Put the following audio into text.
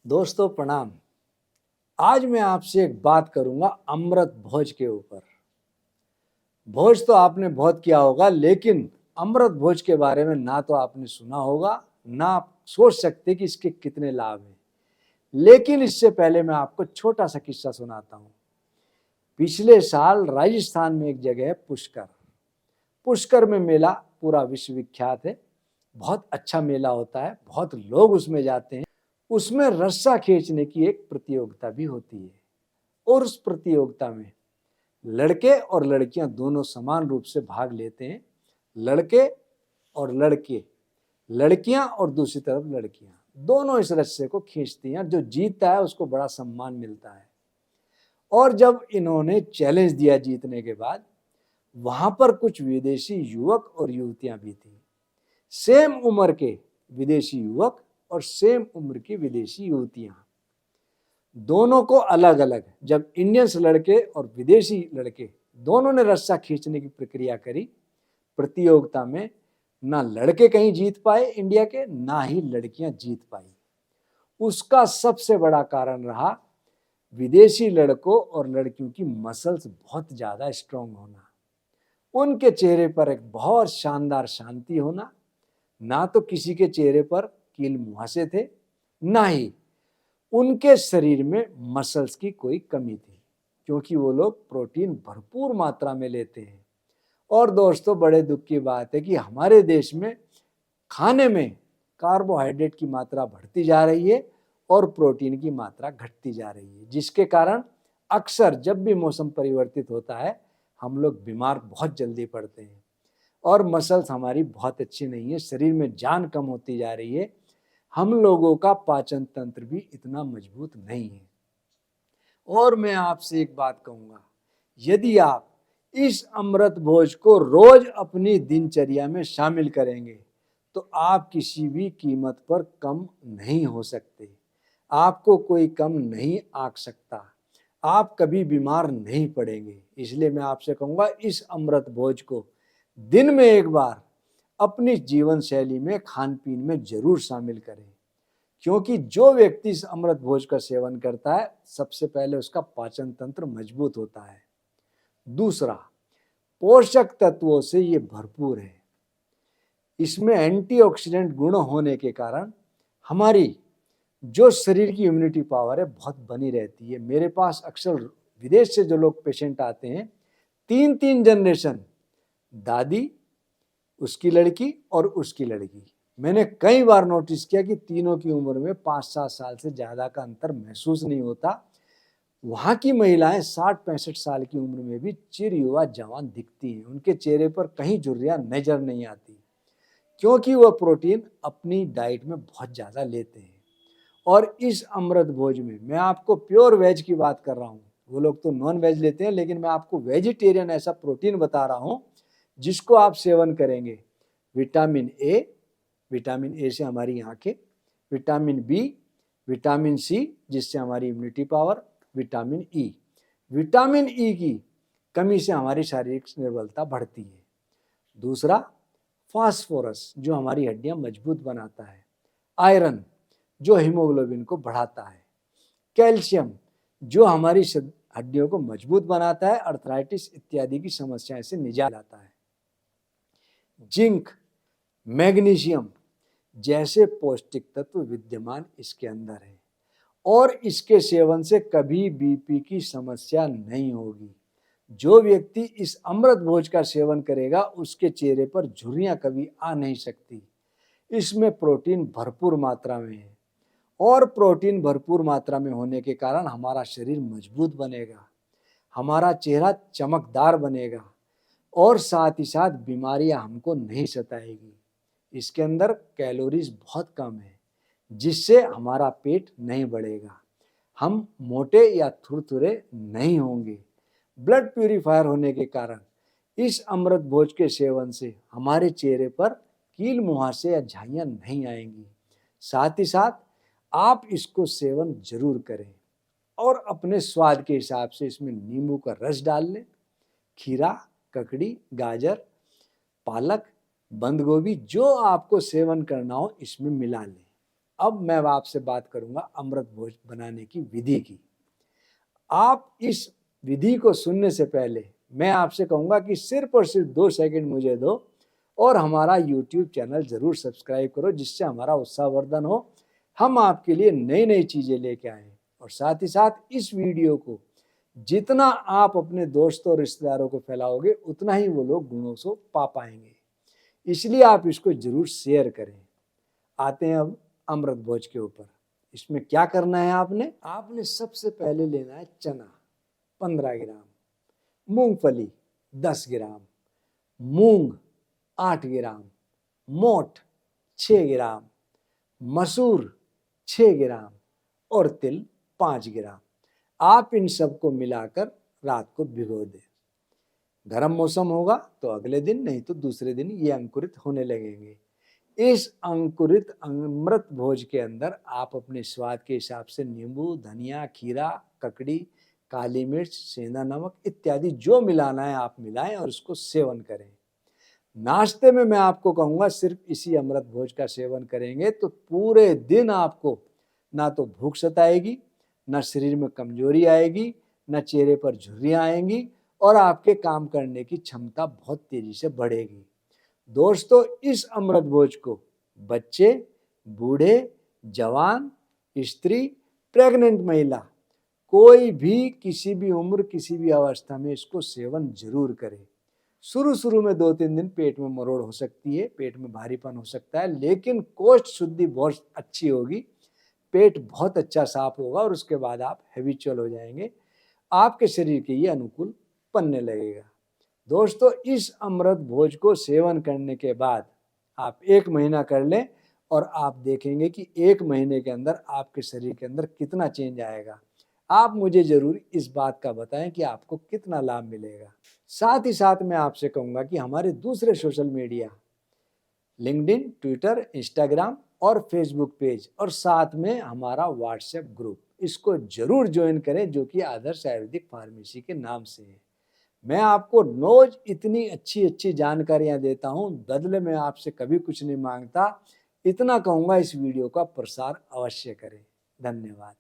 दोस्तों प्रणाम। आज मैं आपसे एक बात करूंगा अमृत भोज के ऊपर। भोज तो आपने बहुत किया होगा, लेकिन अमृत भोज के बारे में ना तो आपने सुना होगा, ना आप सोच सकते कि इसके कितने लाभ हैं। लेकिन इससे पहले मैं आपको छोटा सा किस्सा सुनाता हूँ। पिछले साल राजस्थान में एक जगह है पुष्कर। पुष्कर में मेला पूरा विश्व विख्यात है। बहुत अच्छा मेला होता है, बहुत लोग उसमें जाते हैं। उसमें रस्सा खींचने की एक प्रतियोगिता भी होती है और उस प्रतियोगिता में लड़के और लड़कियां दोनों समान रूप से भाग लेते हैं। लड़के और लड़के, लड़कियां और दूसरी तरफ लड़कियां, दोनों इस रस्से को खींचती हैं। जो जीतता है उसको बड़ा सम्मान मिलता है। और जब इन्होंने चैलेंज दिया जीतने के बाद, वहां पर कुछ विदेशी युवक और युवतियां भी थी। सेम उम्र के विदेशी युवक और सेम उम्र की विदेशी युवतियां, दोनों को अलग अलग, जब इंडियंस लड़के और विदेशी लड़के दोनों ने रस्सा खींचने की प्रक्रिया करी, प्रतियोगिता में ना लड़के कहीं जीत पाए इंडिया के, ना ही लड़कियां जीत पाई। उसका सबसे बड़ा कारण रहा विदेशी लड़कों और लड़कियों की मसल्स बहुत ज्यादा स्ट्रांग होना, उनके चेहरे पर एक बहुत शानदार शांति होना। ना तो किसी के चेहरे पर कील मुहासे थे, ना ही उनके शरीर में मसल्स की कोई कमी थी, क्योंकि वो लोग प्रोटीन भरपूर मात्रा में लेते हैं। और दोस्तों, बड़े दुख की बात है कि हमारे देश में खाने में कार्बोहाइड्रेट की मात्रा बढ़ती जा रही है और प्रोटीन की मात्रा घटती जा रही है, जिसके कारण अक्सर जब भी मौसम परिवर्तित होता है हम लोग बीमार बहुत जल्दी पड़ते हैं और मसल्स हमारी बहुत अच्छी नहीं है, शरीर में जान कम होती जा रही है। हम लोगों का पाचन तंत्र भी इतना मजबूत नहीं है। और मैं आपसे एक बात कहूंगा, यदि आप इस अमृत भोज को रोज अपनी दिनचर्या में शामिल करेंगे तो आप किसी भी कीमत पर कम नहीं हो सकते। आपको कोई कम नहीं आंक सकता। आप कभी बीमार नहीं पड़ेंगे। इसलिए मैं आपसे कहूंगा, इस अमृत भोज को दिन में एक बार अपनी जीवन शैली में, खान पीन में जरूर शामिल करें। क्योंकि जो व्यक्ति इस अमृत भोज का सेवन करता है, सबसे पहले उसका पाचन तंत्र मजबूत होता है। दूसरा, पोषक तत्वों से ये भरपूर है। इसमें एंटीऑक्सीडेंट गुण होने के कारण हमारी जो शरीर की इम्यूनिटी पावर है बहुत बनी रहती है। मेरे पास अक्सर विदेश से जो लोग पेशेंट आते हैं, 3-3 जनरेशन, दादी, उसकी लड़की और उसकी लड़की, मैंने कई बार नोटिस किया कि तीनों की उम्र में 5-7 साल से ज्यादा का अंतर महसूस नहीं होता। वहां की महिलाएं 60-65 साल की उम्र में भी चिर युवा जवान दिखती हैं। उनके चेहरे पर कहीं झुर्रियां नजर नहीं आती, क्योंकि वह प्रोटीन अपनी डाइट में बहुत ज्यादा लेते हैं। और इस अमृत भोज में मैं आपको प्योर वेज की बात कर रहा हूँ। वो लोग तो नॉन वेज लेते हैं, लेकिन मैं आपको वेजिटेरियन ऐसा प्रोटीन बता रहा हूँ जिसको आप सेवन करेंगे। विटामिन ए, विटामिन ए से हमारी आंखें, विटामिन बी, विटामिन सी जिससे हमारी immunity power, vitamin E, vitamin E की कमी से हमारी शारीरिक निर्बलता बढ़ती है। दूसरा, फास्फोरस जो हमारी हड्डियां मजबूत बनाता है, आयरन जो हीमोग्लोबिन को बढ़ाता है, कैल्शियम जो हमारी हड्डियों को मजबूत बनाता है, अर्थराइटिस इत्यादि की समस्याएं से निजात लाता है, जिंक, मैग्नीशियम जैसे पौष्टिक तत्व विद्यमान इसके अंदर है। और इसके सेवन से कभी बीपी की समस्या नहीं होगी। जो व्यक्ति इस अमृत भोज का सेवन करेगा उसके चेहरे पर झुर्रियां कभी आ नहीं सकती। इसमें प्रोटीन भरपूर मात्रा में है और प्रोटीन भरपूर मात्रा में होने के कारण हमारा शरीर मजबूत बनेगा, हमारा चेहरा चमकदार बनेगा और साथ ही साथ बीमारियां हमको नहीं सताएगी। इसके अंदर कैलोरीज बहुत कम है, जिससे हमारा पेट नहीं बढ़ेगा, हम मोटे या थुरथुरे नहीं होंगे। ब्लड प्यूरिफायर होने के कारण इस अमृत भोज के सेवन से हमारे चेहरे पर कील मुहासे या झाइयां नहीं आएंगी। साथ ही साथ आप इसको सेवन जरूर करें और अपने स्वाद के हिसाब से इसमें नींबू का रस डाल लें। खीरा, ककड़ी, गाजर, पालक, बंद गोभी जो आपको सेवन करना हो इसमें मिला लें। अब मैं आपसे बात करूंगा अमृत भोज बनाने की विधि की। आप इस विधि को सुनने से पहले मैं आपसे कहूंगा कि सिर्फ और सिर्फ 2 सेकंड मुझे दो और हमारा YouTube चैनल जरूर सब्सक्राइब करो, जिससे हमारा उत्साहवर्धन हो, हम आपके लिए नई नई चीजें लेके आए। और साथ ही साथ इस वीडियो को जितना आप अपने दोस्तों और रिश्तेदारों को फैलाओगे उतना ही वो लोग गुणों से पा पाएंगे, इसलिए आप इसको जरूर शेयर करें। आते हैं अब अमृत भोज के ऊपर। इसमें क्या करना है, आपने सबसे पहले लेना है चना 15 ग्राम, मूंगफली 10 ग्राम, मूंग 8 ग्राम, मोठ 6 ग्राम, मसूर 6 ग्राम और तिल 5 ग्राम। आप इन सबको मिलाकर रात को भिगो दें। गर्म मौसम होगा तो अगले दिन, नहीं तो दूसरे दिन ये अंकुरित होने लगेंगे। इस अंकुरित अमृत भोज के अंदर आप अपने स्वाद के हिसाब से नींबू, धनिया, खीरा, ककड़ी, काली मिर्च, सेंधा नमक इत्यादि जो मिलाना है आप मिलाएं और उसको सेवन करें। नाश्ते में मैं आपको कहूँगा सिर्फ इसी अमृत भोज का सेवन करेंगे तो पूरे दिन आपको ना तो भूख सताएगी, ना शरीर में कमजोरी आएगी, ना चेहरे पर झुर्रियाँ आएंगी और आपके काम करने की क्षमता बहुत तेजी से बढ़ेगी। दोस्तों, इस अमृत भोज को बच्चे, बूढ़े, जवान, स्त्री, प्रेग्नेंट महिला, कोई भी किसी भी उम्र किसी भी अवस्था में इसको सेवन जरूर करें। शुरू में 2-3 दिन पेट में मरोड़ हो सकती है, पेट में भारीपन हो सकता है, लेकिन कोष्ठ शुद्धि बहुत अच्छी होगी, पेट बहुत अच्छा साफ होगा और उसके बाद आप हैबिचुअल हो जाएंगे, आपके शरीर के ये अनुकूल बनने लगेगा। दोस्तों, इस अमृत भोज को सेवन करने के बाद आप 1 महीना कर लें और आप देखेंगे कि 1 महीने के अंदर आपके शरीर के अंदर कितना चेंज आएगा। आप मुझे जरूर इस बात का बताएं कि आपको कितना लाभ मिलेगा। साथ ही साथ मैं आपसे कहूँगा कि हमारे दूसरे social media LinkedIn, Twitter, Instagram और फेसबुक पेज और साथ में हमारा व्हाट्सएप ग्रुप, इसको जरूर ज्वाइन करें जो कि आदर्श आयुर्वेदिक फार्मेसी के नाम से है। मैं आपको रोज इतनी अच्छी जानकारियां देता हूं, बदले में आपसे कभी कुछ नहीं मांगता। इतना कहूंगा, इस वीडियो का प्रसार अवश्य करें। धन्यवाद।